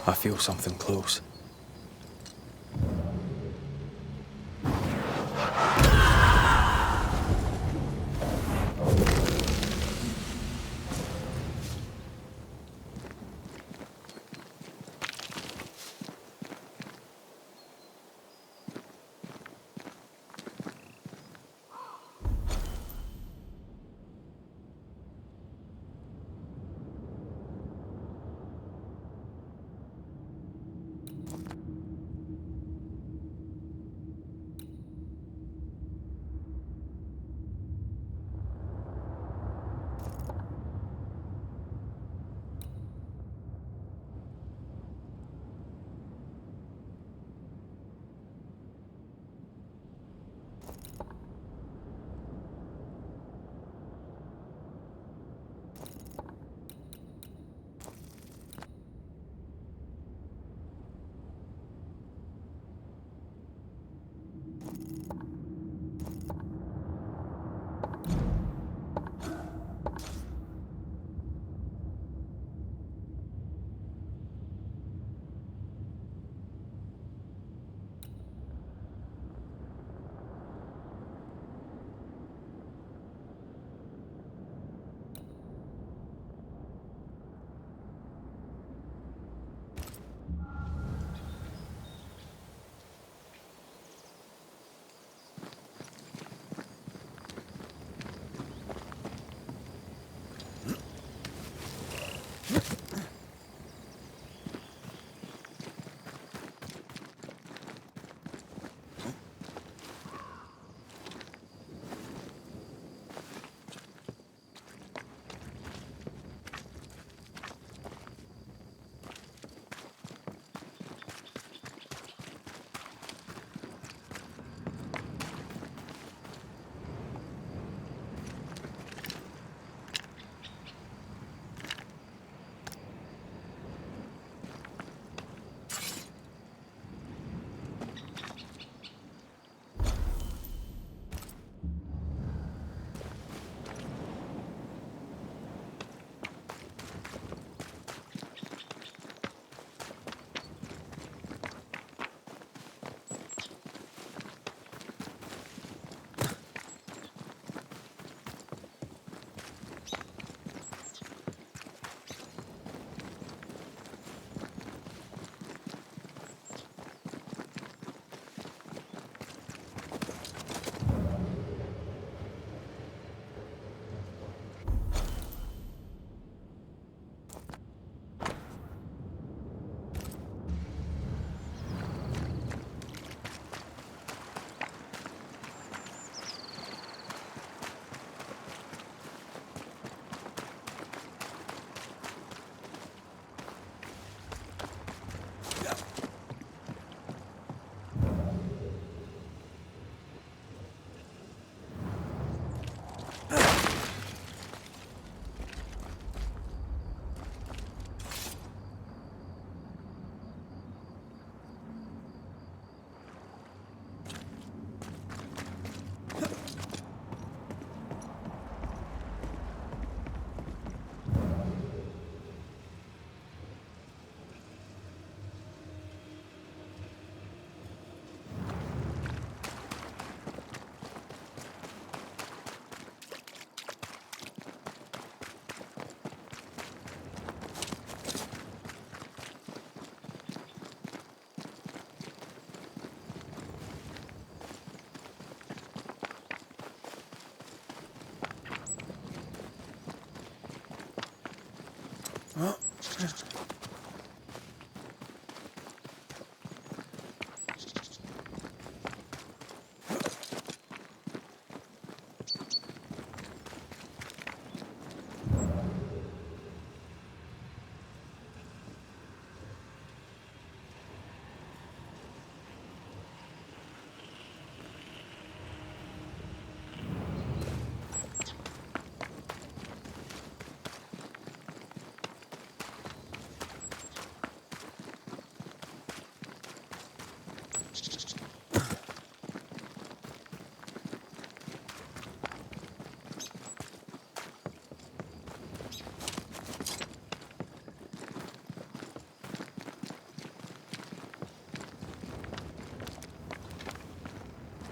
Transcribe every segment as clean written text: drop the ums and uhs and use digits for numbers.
I feel something close.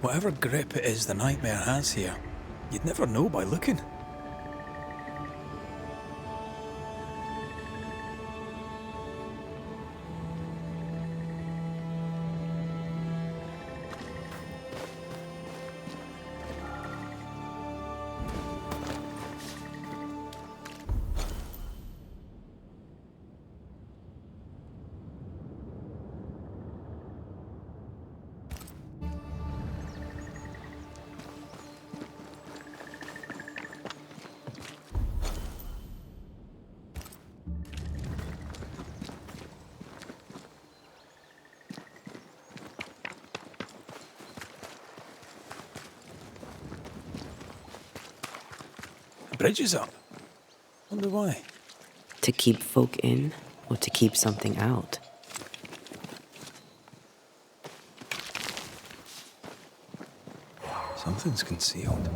Whatever grip it is the nightmare has here, you'd never know by looking. Bridge is up. Wonder why. To keep folk in, or to keep something out? Something's concealed.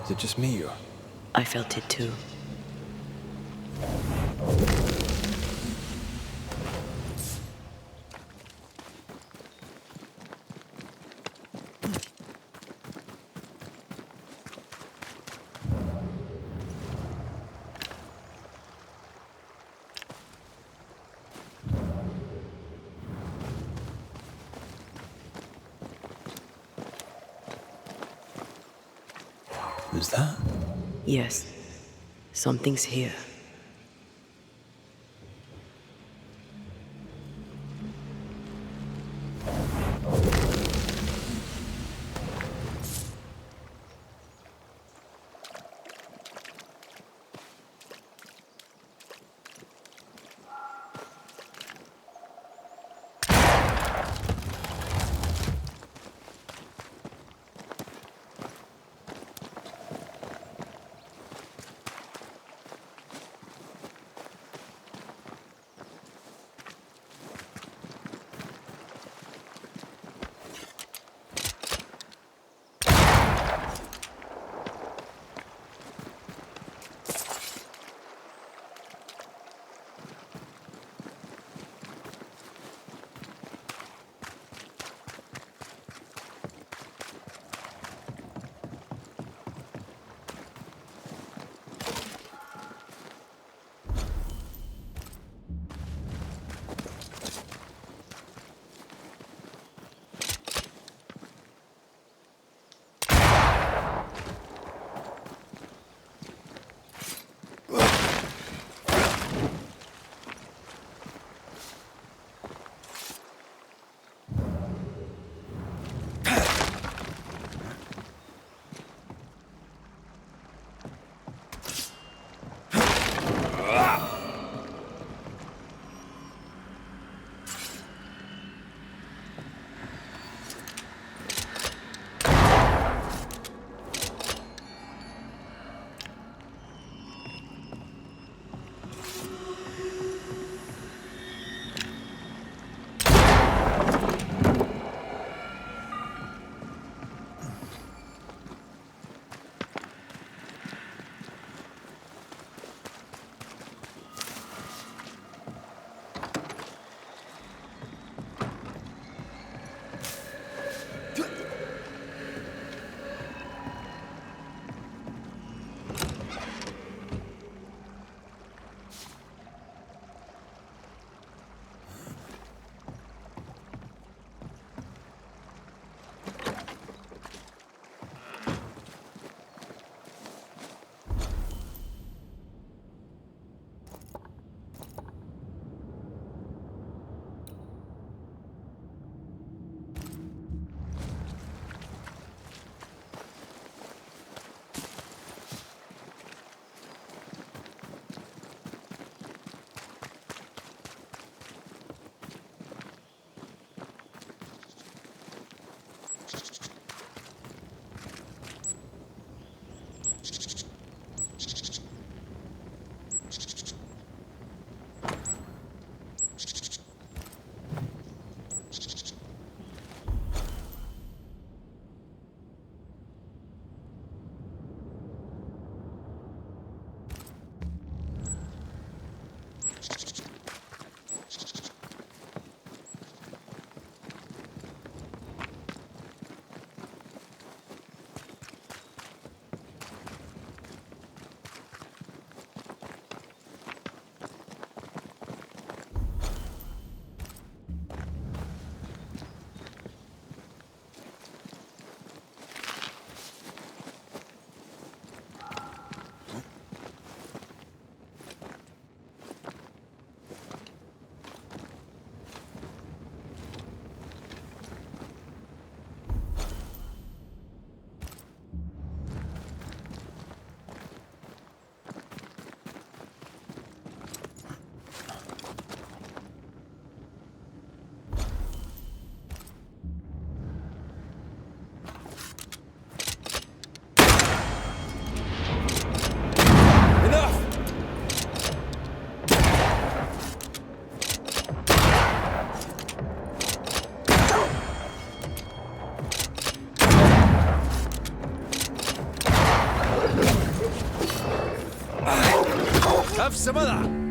Is it just me or? I felt it too. Who's that? Yes, something's here. have some of that.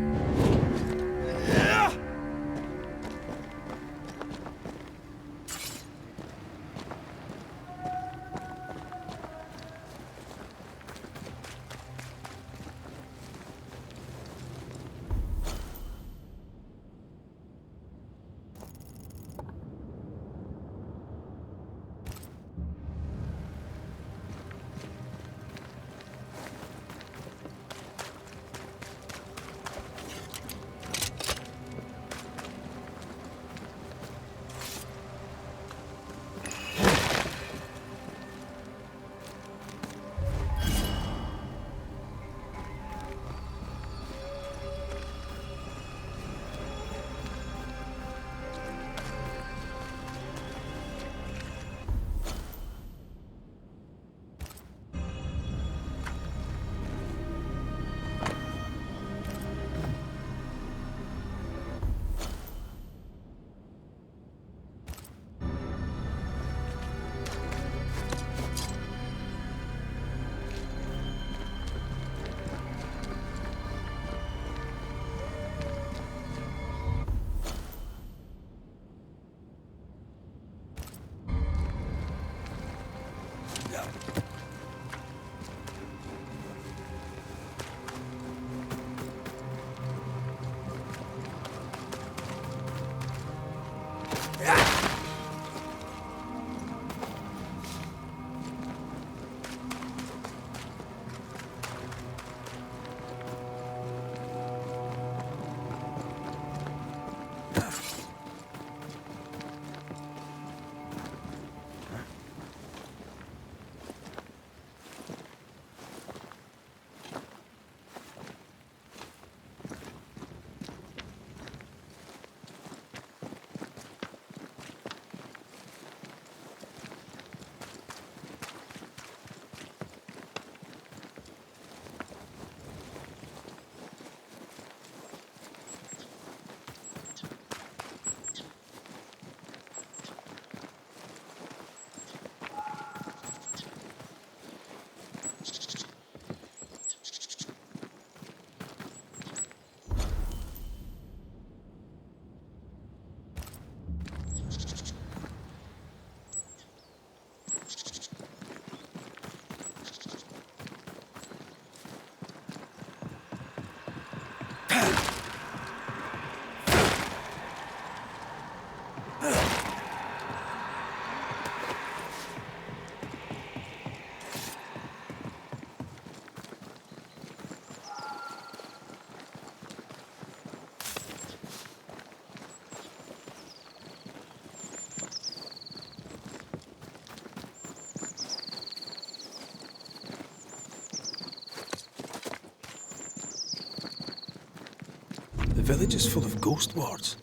The village is full of ghost wards.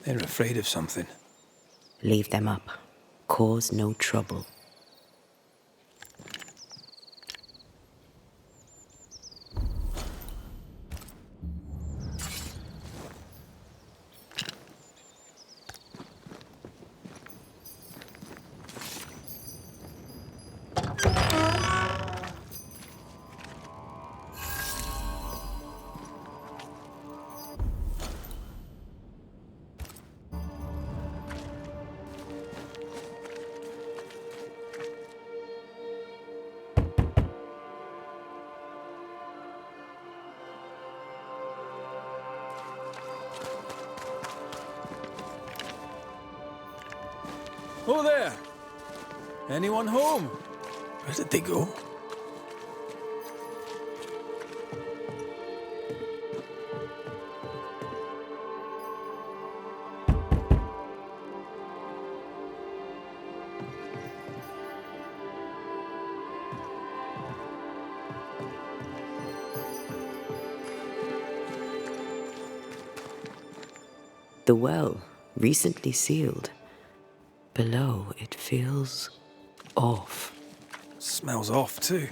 They're afraid of something. Leave them up. Cause no trouble. Oh there! Anyone home? Where did they go? The well, recently sealed. Below, it feels off. Smells off too.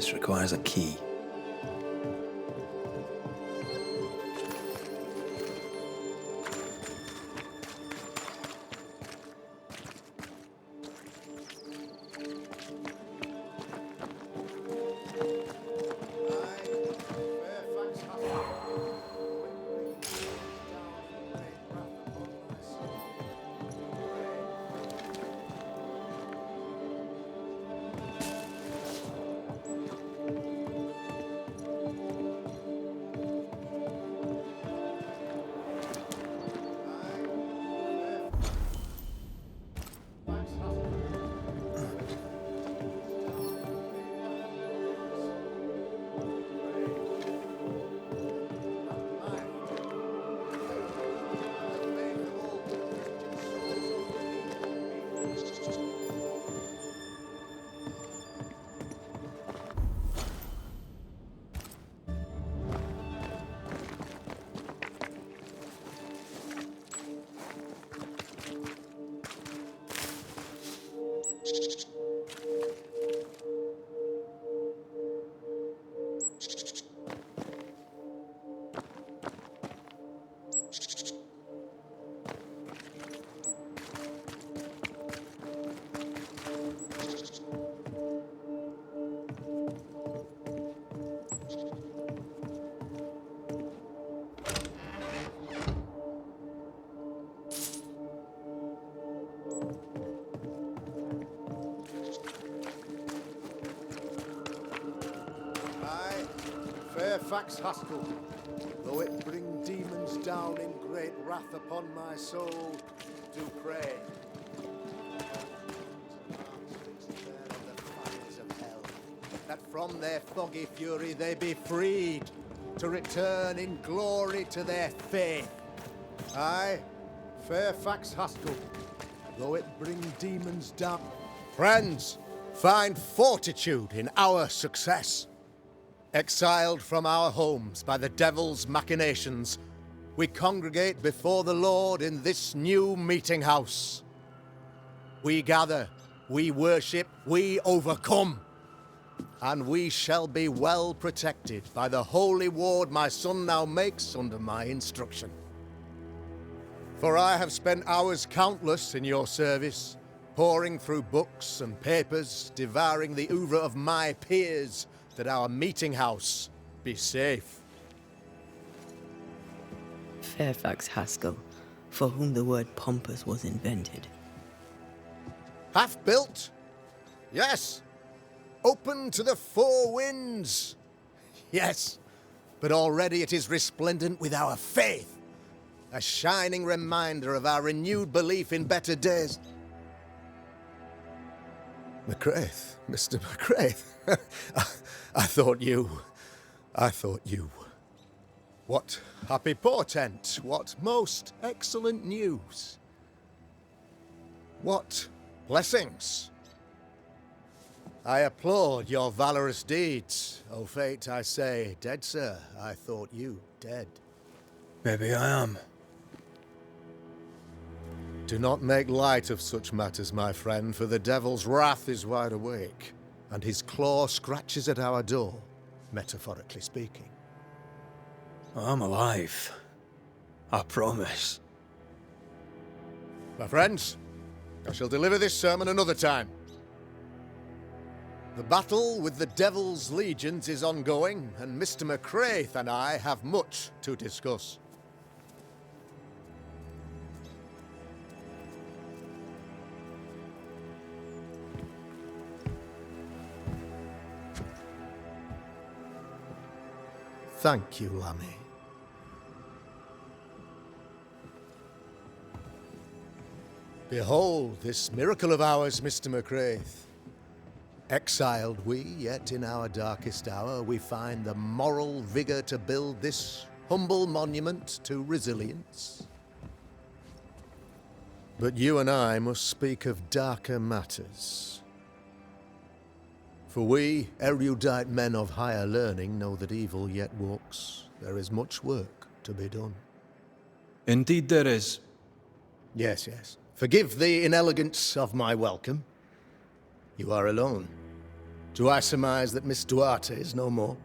this requires a key. Fairfax Haskell, though it bring demons down in great wrath upon my soul, do pray. The fires of hell, that from their foggy fury they be freed, to return in glory to their faith. Aye, Fairfax Haskell, though it bring demons down. Friends, find fortitude in our success. Exiled from our homes by the devil's machinations, we congregate before the Lord in this new meeting house. We gather, we worship, we overcome, and we shall be well protected by the holy ward my son now makes under my instruction. For I have spent hours countless in your service, poring through books and papers, devouring the oeuvre of my peers, that our meeting house be safe. Fairfax Haskell, for whom the word pompous was invented. Half built? Yes. Open to the four winds? Yes. But already it is resplendent with our faith, a shining reminder of our renewed belief in better days. McCraith, Mr. McCraith. I thought you. What happy portent, what most excellent news. What blessings. I applaud your valorous deeds. O fate, I say, dead sir, I thought you dead. Maybe I am. Do not make light of such matters, my friend, for the devil's wrath is wide awake, and his claw scratches at our door, metaphorically speaking. I'm alive. I promise. My friends, I shall deliver this sermon another time. The battle with the devil's legions is ongoing, and Mr. McCraith and I have much to discuss. Thank you, Lammy. Behold this miracle of ours, Mr. McCraith. Exiled we, yet in our darkest hour we find the moral vigor to build this humble monument to resilience. But you and I must speak of darker matters. For we, erudite men of higher learning, know that evil yet walks. There is much work to be done. Indeed there is. Yes, yes. Forgive the inelegance of my welcome. You are alone. Do I surmise that Miss Duarte is no more?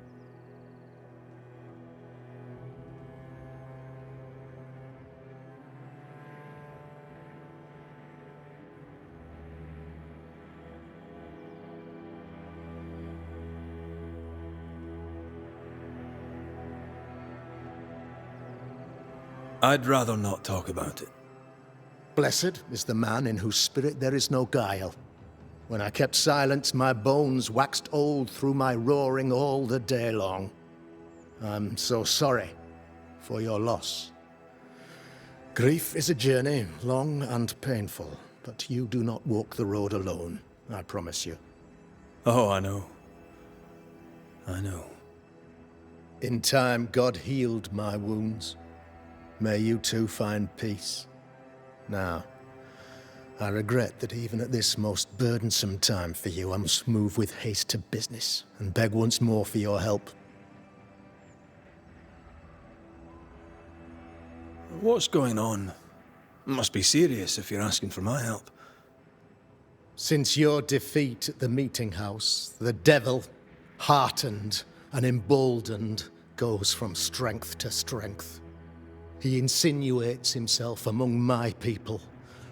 I'd rather not talk about it. Blessed is the man in whose spirit there is no guile. When I kept silence, my bones waxed old through my roaring all the day long. I'm so sorry for your loss. Grief is a journey, long and painful, but you do not walk the road alone, I promise you. Oh, I know. I know. In time, God healed my wounds. May you too find peace. Now, I regret that even at this most burdensome time for you, I must move with haste to business and beg once more for your help. What's going on? Must be serious if you're asking for my help. Since your defeat at the meeting house, the devil, heartened and emboldened, goes from strength to strength. He insinuates himself among my people,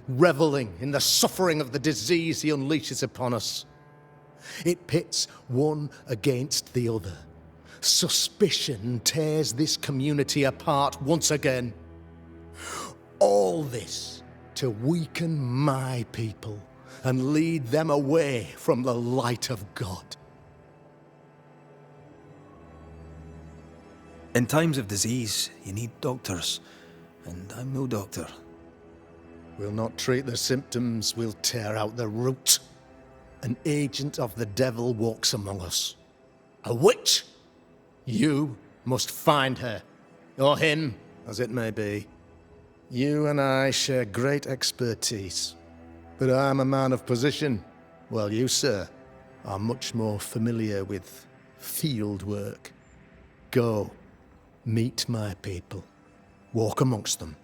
reveling in the suffering of the disease he unleashes upon us. It pits one against the other. Suspicion tears this community apart once again. All this to weaken my people and lead them away from the light of God. In times of disease, you need doctors, and I'm no doctor. We'll not treat the symptoms, we'll tear out the root. An agent of the devil walks among us. A witch! You must find her, or him, as it may be. You and I share great expertise, but I'm a man of position, while you, sir, are much more familiar with field work. Go. Meet my people. Walk amongst them.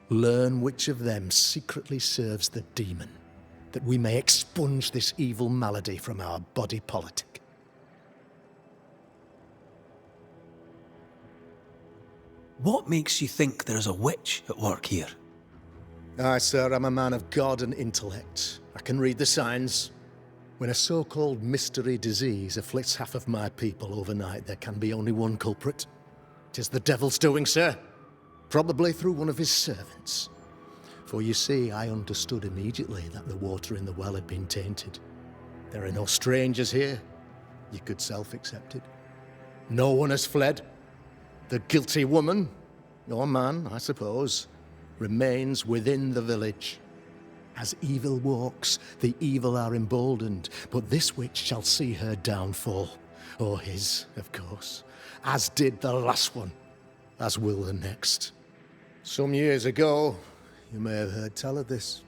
Learn which of them secretly serves the demon, that we may expunge this evil malady from our body politic. What makes you think there's a witch at work here? Aye, sir, I'm a man of God and intellect. I can read the signs. When a so-called mystery disease afflicts half of my people overnight, there can be only one culprit. 'Tis the devil's doing, sir. Probably through one of his servants. For you see, I understood immediately that the water in the well had been tainted. There are no strangers here. You could self-accept it. No one has fled. The guilty woman, or man, I suppose, remains within the village. As evil walks, the evil are emboldened, but this witch shall see her downfall. Or his, of course. As did the last one, as will the next. Some years ago, you may have heard tell of this,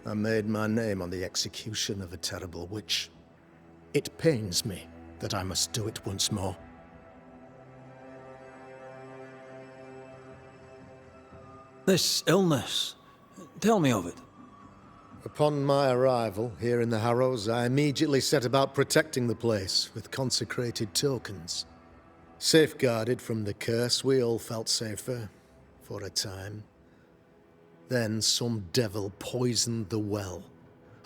I made my name on the execution of a terrible witch. It pains me that I must do it once more. This illness, tell me of it. Upon my arrival here in the Harrows, I immediately set about protecting the place with consecrated tokens. Safeguarded from the curse, we all felt safer, for a time. Then some devil poisoned the well,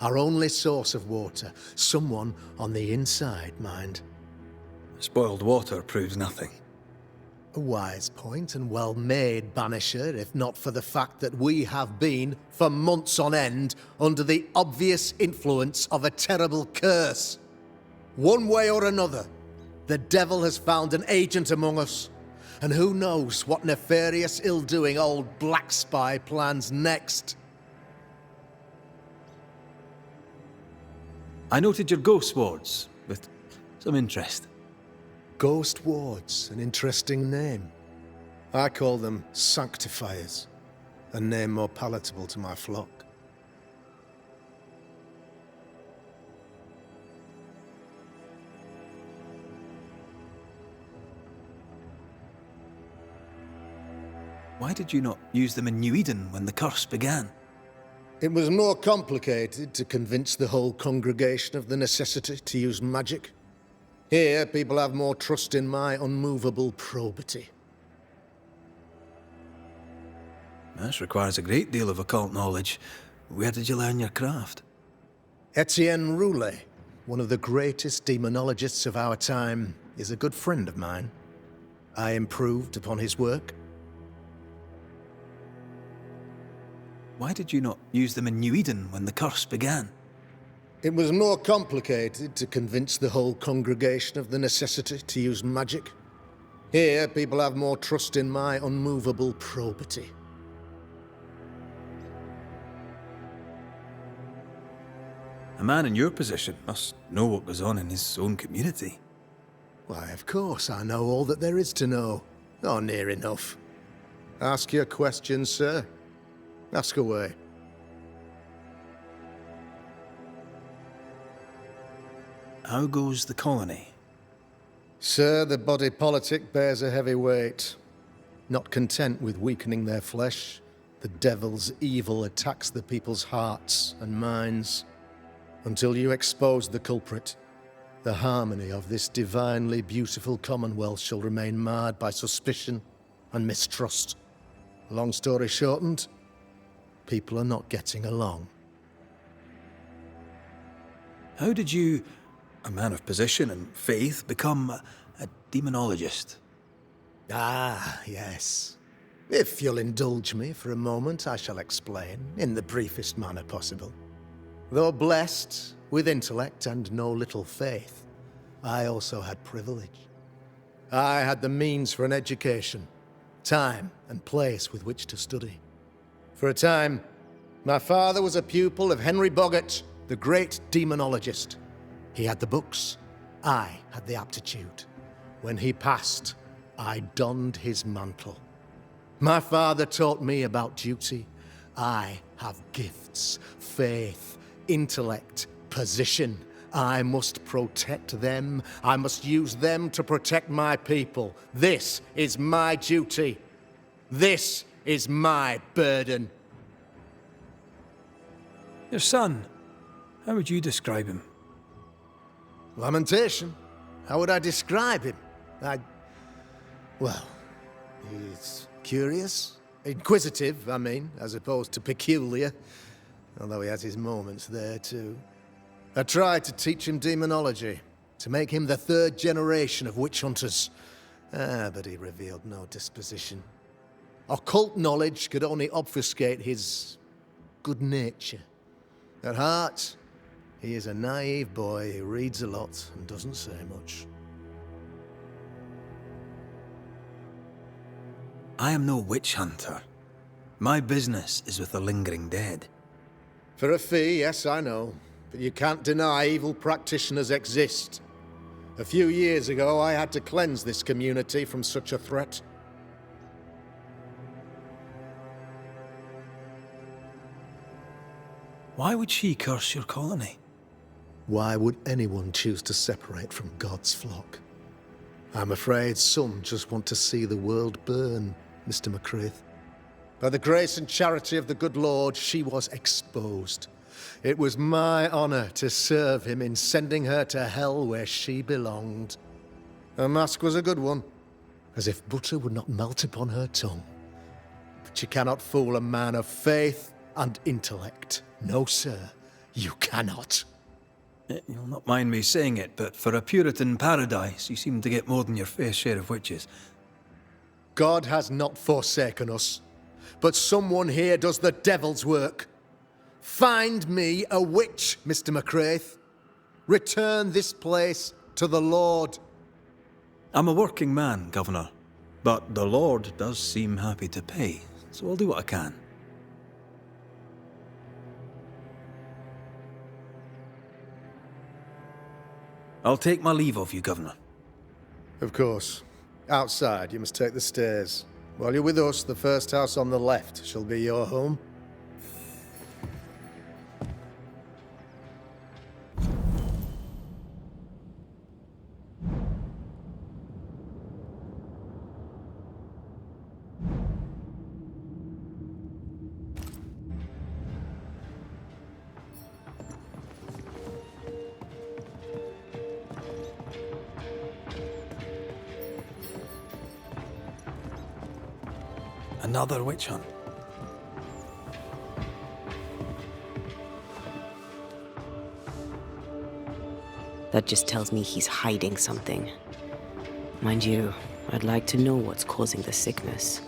our only source of water. Someone on the inside, mind. Spoiled water proves nothing. A wise point and well made, Banisher, if not for the fact that we have been, for months on end, under the obvious influence of a terrible curse. One way or another, the devil has found an agent among us, and who knows what nefarious ill-doing old Black Spy plans next. I noted your ghost wards with some interest. Ghost wards, an interesting name. I call them sanctifiers, a name more palatable to my flock. Why did you not use them in New Eden when the curse began? It was more complicated to convince the whole congregation of the necessity to use magic. Here, people have more trust in my unmovable probity. This requires a great deal of occult knowledge. Where did you learn your craft? Etienne Roulet, one of the greatest demonologists of our time, is a good friend of mine. I improved upon his work. Why did you not use them in New Eden when the curse began? It was more complicated to convince the whole congregation of the necessity to use magic. Here, people have more trust in my unmovable probity. A man in your position must know what goes on in his own community. Why, of course I know all that there is to know. Or near enough. Ask your questions, sir. Ask away. How goes the colony? Sir, the body politic bears a heavy weight. Not content with weakening their flesh, the devil's evil attacks the people's hearts and minds. Until you expose the culprit, the harmony of this divinely beautiful commonwealth shall remain marred by suspicion and mistrust. Long story shortened, people are not getting along. How did you, a man of position and faith, become a demonologist? Ah, yes. If you'll indulge me for a moment, I shall explain, in the briefest manner possible. Though blessed with intellect and no little faith, I also had privilege. I had the means for an education, time and place with which to study. For a time, my father was a pupil of Henry Boggart, the great demonologist. He had the books, I had the aptitude. When he passed, I donned his mantle. My father taught me about duty. I have gifts, faith, intellect, position. I must protect them. I must use them to protect my people. This is my duty. This is my burden. Your son, how would you describe him? Lamentation? How would I describe him? Well, he's curious. Inquisitive, I mean, as opposed to peculiar. Although he has his moments there, too. I tried to teach him demonology, to make him the third generation of witch hunters. But he revealed no disposition. Occult knowledge could only obfuscate his good nature. At heart, he is a naive boy who reads a lot and doesn't say much. I am no witch hunter. My business is with the lingering dead. For a fee, yes, I know. But you can't deny evil practitioners exist. A few years ago, I had to cleanse this community from such a threat. Why would she curse your colony? Why would anyone choose to separate from God's flock? I'm afraid some just want to see the world burn, Mr. McCraith. By the grace and charity of the good Lord, she was exposed. It was my honor to serve him in sending her to hell where she belonged. Her mask was a good one, as if butter would not melt upon her tongue. But you cannot fool a man of faith and intellect. No, sir, you cannot. You'll not mind me saying it, but for a Puritan paradise, you seem to get more than your fair share of witches. God has not forsaken us, but someone here does the devil's work. Find me a witch, Mr. McCraith. Return this place to the Lord. I'm a working man, Governor, but the Lord does seem happy to pay, so I'll do what I can. I'll take my leave of you, Governor. Of course. Outside, you must take the stairs. While you're with us, the first house on the left shall be your home. Another witch hunt. That just tells me he's hiding something. Mind you, I'd like to know what's causing the sickness.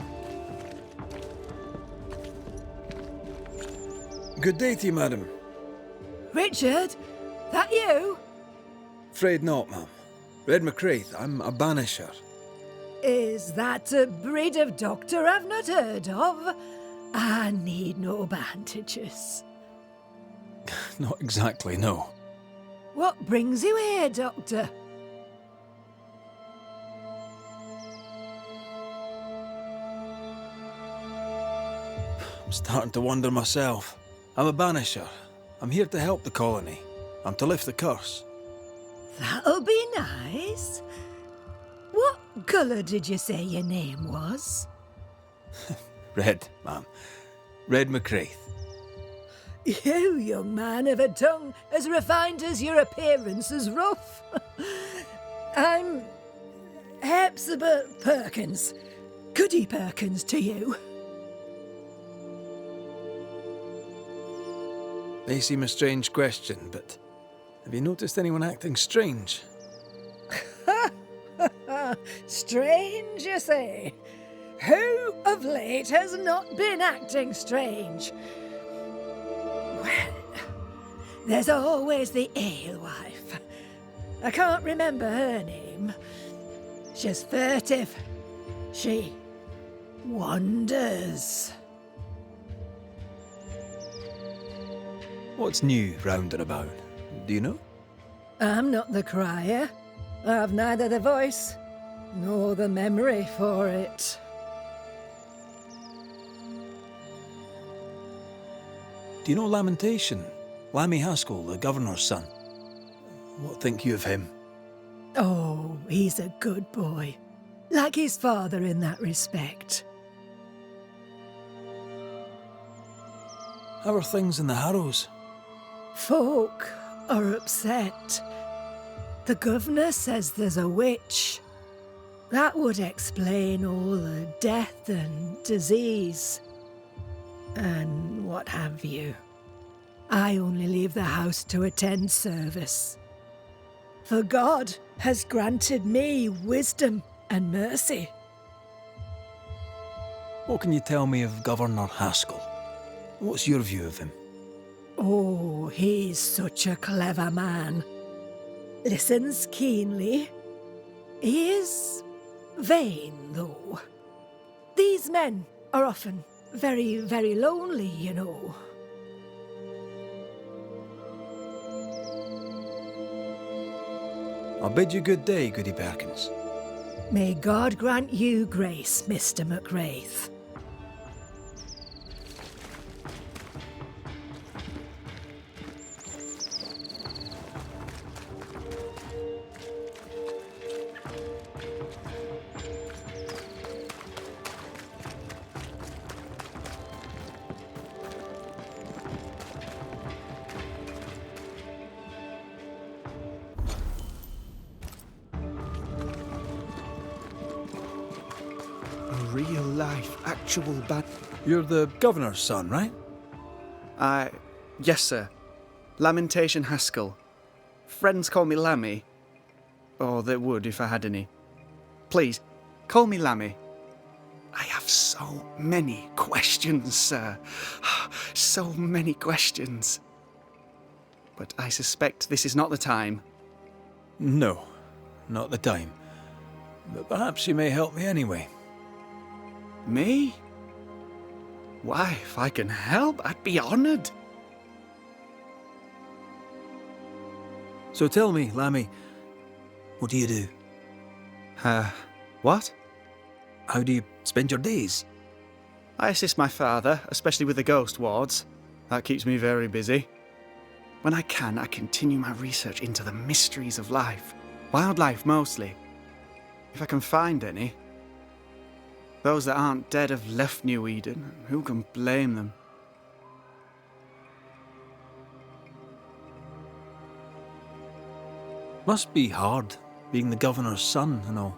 Good day to you, madam. Richard? That you? Afraid not, ma'am. Red McCraith, I'm a banisher. Is that a breed of doctor I've not heard of? I need no bandages. Not exactly, no. What brings you here, Doctor? I'm starting to wonder myself. I'm a banisher. I'm here to help the colony. I'm to lift the curse. That'll be nice. What colour did you say your name was? Red, ma'am. Red McCraith. You, young man, have a tongue as refined as your appearance is rough. I'm Hepzibah Perkins. Goody Perkins to you. May seem a strange question, but have you noticed anyone acting strange? Strange, you say? Who of late has not been acting strange? Well, there's always the alewife. I can't remember her name. She's furtive. She wanders. What's new round and about? Do you know? I'm not the crier. I've neither the voice nor the memory for it. Do you know Lamentation? Lammy Haskell, the governor's son. What think you of him? Oh, he's a good boy. Like his father in that respect. How are things in the Harrows? Folk are upset. The governor says there's a witch. That would explain all the death and disease. And what have you. I only leave the house to attend service. For God has granted me wisdom and mercy. What can you tell me of Governor Haskell? What's your view of him? Oh, he's such a clever man. Listens keenly. He is vain, though. These men are often very, very lonely, you know. I'll bid you good day, Goody Perkins. May God grant you grace, Mr. McWraith. Real-life, actual bad... You're the governor's son, right? Yes, sir. Lamentation Haskell. Friends call me Lammy. Or they would if I had any. Please, call me Lammy. I have so many questions, sir. So many questions. But I suspect this is not the time. No, not the time. But perhaps you may help me anyway. Me? Why, if I can help, I'd be honoured. So tell me, Lammy, what do you do? What? How do you spend your days? I assist my father, especially with the ghost wards. That keeps me very busy. When I can, I continue my research into the mysteries of life. Wildlife, mostly. If I can find any. Those that aren't dead have left New Eden. Who can blame them? Must be hard, being the governor's son and all.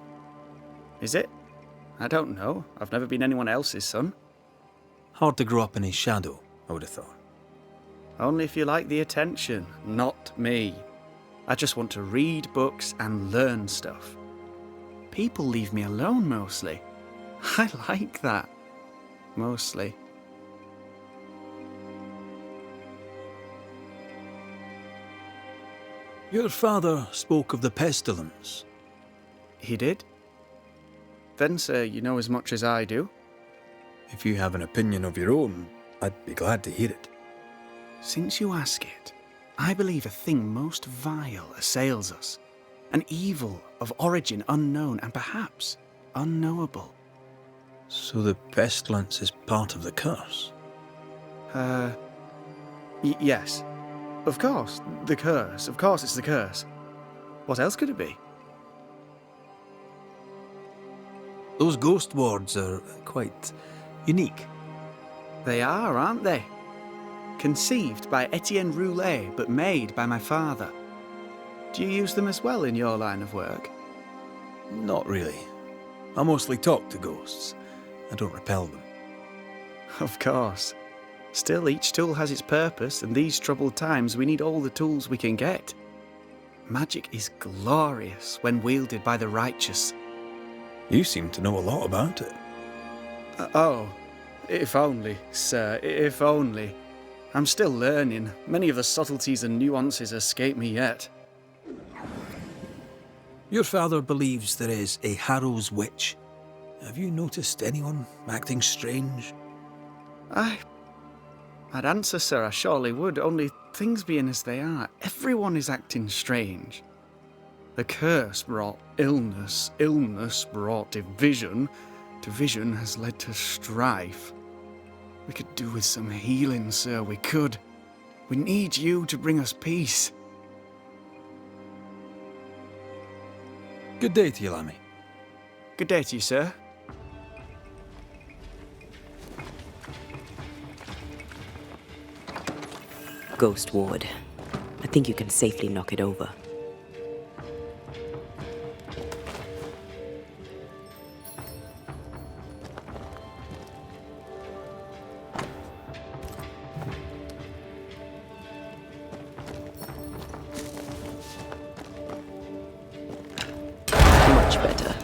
Is it? I don't know. I've never been anyone else's son. Hard to grow up in his shadow, I would have thought. Only if you like the attention, not me. I just want to read books and learn stuff. People leave me alone mostly. I like that. Mostly. Your father spoke of the pestilence. He did? Then, sir, you know as much as I do. If you have an opinion of your own, I'd be glad to hear it. Since you ask it, I believe a thing most vile assails us. An evil of origin unknown and perhaps unknowable. So the pestilence is part of the curse? Yes. Of course, the curse. Of course it's the curse. What else could it be? Those ghost wards are quite unique. They are, aren't they? Conceived by Etienne Roulet, but made by my father. Do you use them as well in your line of work? Not really. I mostly talk to ghosts. I don't repel them. Of course. Still, each tool has its purpose, and these troubled times we need all the tools we can get. Magic is glorious when wielded by the righteous. You seem to know a lot about it. Oh, if only, sir, if only. I'm still learning. Many of the subtleties and nuances escape me yet. Your father believes there is a Harrow's witch. Have you noticed anyone acting strange? I'd answer, sir, I surely would, only things being as they are, everyone is acting strange. The curse brought illness, illness brought division, division has led to strife. We could do with some healing, sir, we could. We need you to bring us peace. Good day to you, Lammy. Good day to you, sir. Ghost Ward. I think you can safely knock it over. Much better.